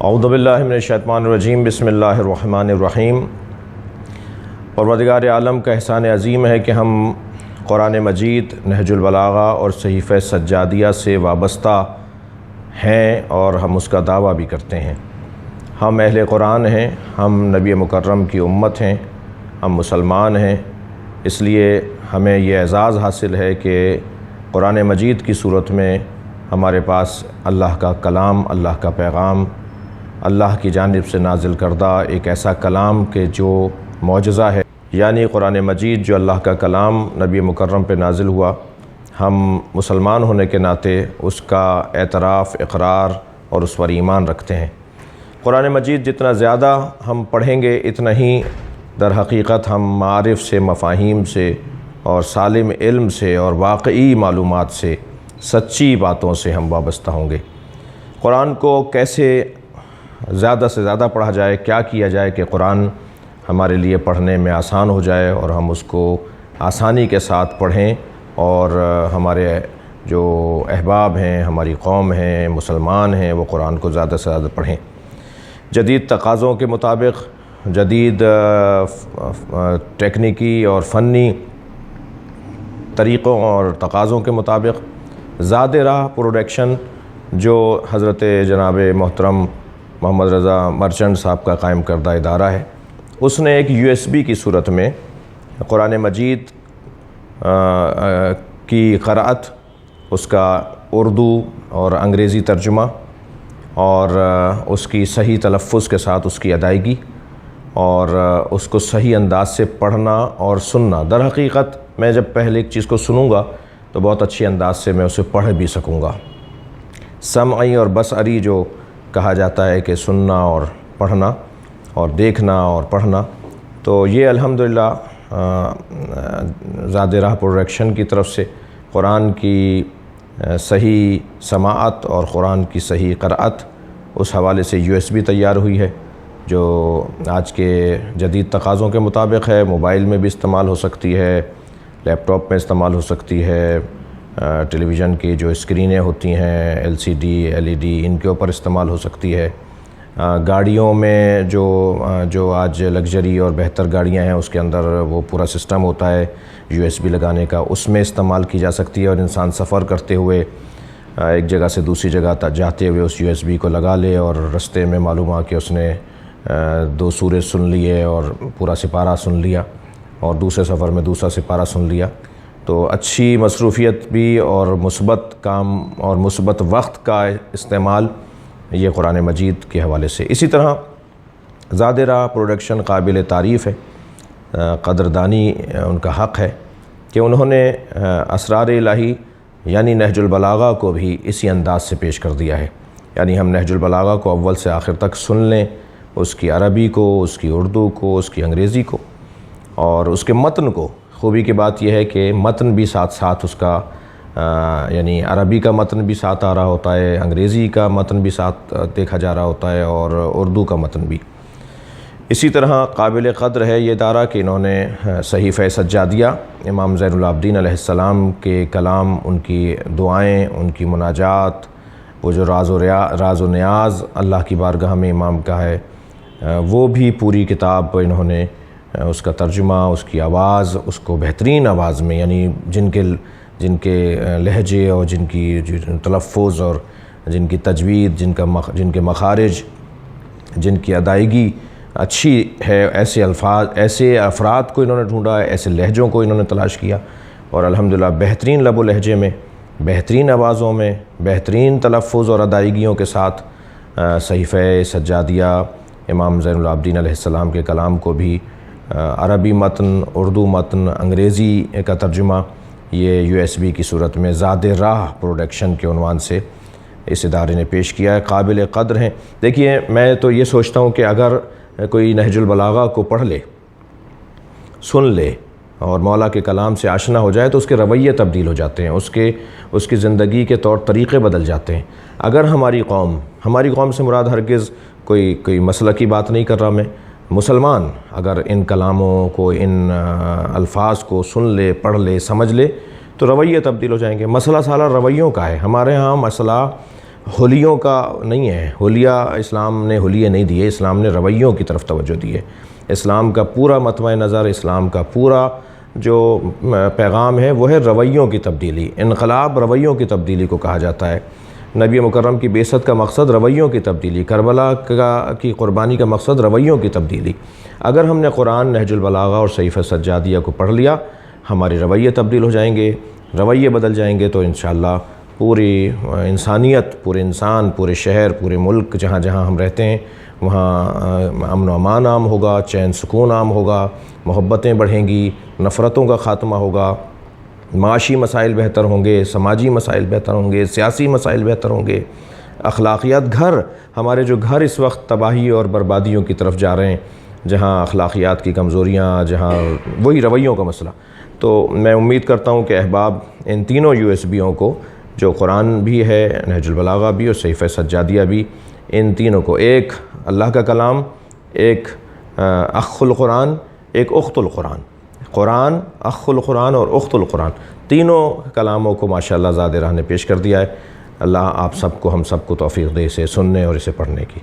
اعوذ باللہ من الشیطان الرجیم بسم اللہ الرحمن الرحیم۔ پروردگار عالم کا احسان عظیم ہے کہ ہم قرآن مجید، نہج البلاغہ اور صحیفہ سجادیہ سے وابستہ ہیں اور ہم اس کا دعویٰ بھی کرتے ہیں۔ ہم اہل قرآن ہیں، ہم نبی مکرم کی امت ہیں، ہم مسلمان ہیں، اس لیے ہمیں یہ اعزاز حاصل ہے کہ قرآن مجید کی صورت میں ہمارے پاس اللہ کا کلام، اللہ کا پیغام، اللہ کی جانب سے نازل کردہ ایک ایسا کلام کہ جو معجزہ ہے، یعنی قرآن مجید جو اللہ کا کلام نبی مکرم پہ نازل ہوا، ہم مسلمان ہونے کے ناطے اس کا اعتراف، اقرار اور اس پر ایمان رکھتے ہیں۔ قرآن مجید جتنا زیادہ ہم پڑھیں گے اتنا ہی در حقیقت ہم معارف سے، مفاہیم سے اور سالم علم سے اور واقعی معلومات سے، سچی باتوں سے ہم وابستہ ہوں گے۔ قرآن کو کیسے زیادہ سے زیادہ پڑھا جائے، کیا کیا جائے کہ قرآن ہمارے لیے پڑھنے میں آسان ہو جائے اور ہم اس کو آسانی کے ساتھ پڑھیں اور ہمارے جو احباب ہیں، ہماری قوم ہیں، مسلمان ہیں، وہ قرآن کو زیادہ سے زیادہ پڑھیں۔ جدید تقاضوں کے مطابق، جدید ٹیکنیکی اور فنی طریقوں اور تقاضوں کے مطابق زاد راہ پروڈکشن جو حضرت جناب محترم محمد رضا مرچنٹ صاحب کا قائم کردہ ادارہ ہے، اس نے ایک USB کی صورت میں قرآن مجید کی قرأت، اس کا اردو اور انگریزی ترجمہ اور اس کی صحیح تلفظ کے ساتھ اس کی ادائیگی اور اس کو صحیح انداز سے پڑھنا اور سننا۔ در حقیقت میں جب پہلے ایک چیز کو سنوں گا تو بہت اچھی انداز سے میں اسے پڑھ بھی سکوں گا۔ سمعی اور بصری جو کہا جاتا ہے کہ سننا اور پڑھنا اور دیکھنا اور پڑھنا، تو یہ الحمدللہ زاد راہ پروڈکشن کی طرف سے قرآن کی صحیح سماعت اور قرآن کی صحیح قرأت اس حوالے سے USB تیار ہوئی ہے، جو آج کے جدید تقاضوں کے مطابق ہے۔ موبائل میں بھی استعمال ہو سکتی ہے، لیپ ٹاپ میں استعمال ہو سکتی ہے، ٹیلی ویژن کی جو اسکرینیں ہوتی ہیں LCD LED ان کے اوپر استعمال ہو سکتی ہے۔ گاڑیوں میں جو آج لگژری اور بہتر گاڑیاں ہیں اس کے اندر وہ پورا سسٹم ہوتا ہے USB لگانے کا، اس میں استعمال کی جا سکتی ہے اور انسان سفر کرتے ہوئے ایک جگہ سے دوسری جگہ تک جاتے ہوئے اس USB کو لگا لے اور رستے میں معلوم ہوا کہ اس نے 2 سورے سن لیے اور پورا سپارہ سن لیا اور دوسرے سفر میں دوسرا سپارہ سن لیا، تو اچھی مصروفیت بھی اور مثبت کام اور مثبت وقت کا استعمال یہ قرآن مجید کے حوالے سے۔ اسی طرح زاد راہ پروڈکشن قابل تعریف ہے، قدردانی ان کا حق ہے کہ انہوں نے اسرار الہی یعنی نہج البلاغہ کو بھی اسی انداز سے پیش کر دیا ہے، یعنی ہم نہج البلاغہ کو اول سے آخر تک سن لیں، اس کی عربی کو، اس کی اردو کو، اس کی انگریزی کو اور اس کے متن کو۔ خوبی کی بات یہ ہے کہ متن بھی ساتھ ساتھ اس کا یعنی عربی کا متن بھی ساتھ آ رہا ہوتا ہے، انگریزی کا متن بھی ساتھ دیکھا جا رہا ہوتا ہے اور اردو کا متن بھی۔ اسی طرح قابل قدر ہے یہ ادارہ کہ انہوں نے صحیفہ سجادیہ، امام زین العابدین علیہ السلام کے کلام، ان کی دعائیں، ان کی مناجات، وہ جو راز و نیاز اللہ کی بارگاہ میں امام کا ہے، وہ بھی پوری کتاب انہوں نے اس کا ترجمہ، اس کی آواز، اس کو بہترین آواز میں، یعنی جن کے لہجے اور جن کی تلفظ اور جن کی تجوید، جن کے مخارج، جن کی ادائیگی اچھی ہے، ایسے افراد کو انہوں نے ڈھونڈا، ایسے لہجوں کو انہوں نے تلاش کیا اور الحمدللہ بہترین لب و لہجے میں، بہترین آوازوں میں، بہترین تلفظ اور ادائیگیوں کے ساتھ صحیفہ سجادیہ امام زین العابدین علیہ السلام کے کلام کو بھی عربی متن، اردو متن، انگریزی کا ترجمہ یہ USB کی صورت میں زاد راہ پروڈکشن کے عنوان سے اس ادارے نے پیش کیا ہے۔ قابل قدر ہیں۔ دیکھیے، میں تو یہ سوچتا ہوں کہ اگر کوئی نہج البلاغہ کو پڑھ لے، سن لے اور مولا کے کلام سے آشنا ہو جائے تو اس کے رویے تبدیل ہو جاتے ہیں، اس کی زندگی کے طور طریقے بدل جاتے ہیں۔ اگر ہماری قوم سے مراد ہرگز کوئی مسئلہ کی بات نہیں کر رہا میں، مسلمان اگر ان کلاموں کو، ان الفاظ کو سن لے، پڑھ لے، سمجھ لے تو رویے تبدیل ہو جائیں گے۔ مسئلہ سارا رویوں کا ہے۔ ہمارے ہاں مسئلہ حلیوں کا نہیں ہے. حلیہ اسلام نے حلیے نہیں دیے، اسلام نے رویوں کی طرف توجہ دی ہے. اسلام کا پورا مطمع نظر، اسلام کا پورا جو پیغام ہے وہ ہے رویوں کی تبدیلی. انقلاب رویوں کی تبدیلی کو کہا جاتا ہے. نبی مکرم کی بعثت کا مقصد رویوں کی تبدیلی، کربلا کی قربانی کا مقصد رویوں کی تبدیلی. اگر ہم نے قرآن، نہج البلاغہ اور صحیفہ سجادیہ کو پڑھ لیا، ہمارے رویے تبدیل ہو جائیں گے، رویے بدل جائیں گے، تو انشاءاللہ پوری انسانیت، پورے انسان، پورے شہر، پورے ملک جہاں جہاں ہم رہتے ہیں وہاں امن و امان عام ہوگا، چین سکون عام ہوگا، محبتیں بڑھیں گی، نفرتوں کا خاتمہ ہوگا، معاشی مسائل بہتر ہوں گے، سماجی مسائل بہتر ہوں گے، سیاسی مسائل بہتر ہوں گے، اخلاقیات. ہمارے جو گھر اس وقت تباہی اور بربادیوں کی طرف جا رہے ہیں، جہاں اخلاقیات کی کمزوریاں، جہاں وہی رویوں کا مسئلہ. تو میں امید کرتا ہوں کہ احباب ان تینوں USBوں کو، جو قرآن بھی ہے، نہج البلاغہ بھی اور صحیفہ سجادیہ بھی، ان تینوں کو، ایک اللہ کا کلام، ایک اخ القرآن، ایک اخت القرآن، قرآن، اخ القرآن اور اخت القرآن، تینوں کلاموں کو ماشاءاللہ زاد راہ نے پیش کر دیا ہے. اللہ آپ سب کو، ہم سب کو توفیق دے اسے سننے اور اسے پڑھنے کی.